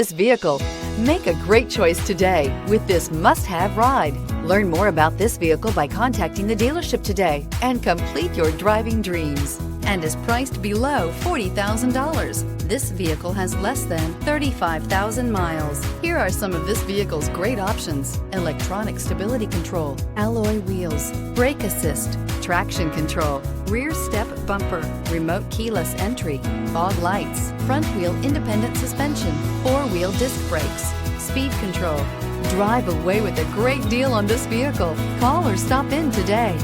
this vehicle. Make a great choice today with this must-have ride. Learn more about this vehicle by contacting the dealership today and complete your driving dreams, and is priced below $40,000. This vehicle has less than 35,000 miles. Here are some of this vehicle's great options: electronic stability control, alloy wheels, brake assist, traction control, rear step bumper, remote keyless entry, fog lights, front wheel independent suspension, four-wheel disc brakes, speed control. Drive away with a great deal on this vehicle. Call or stop in today.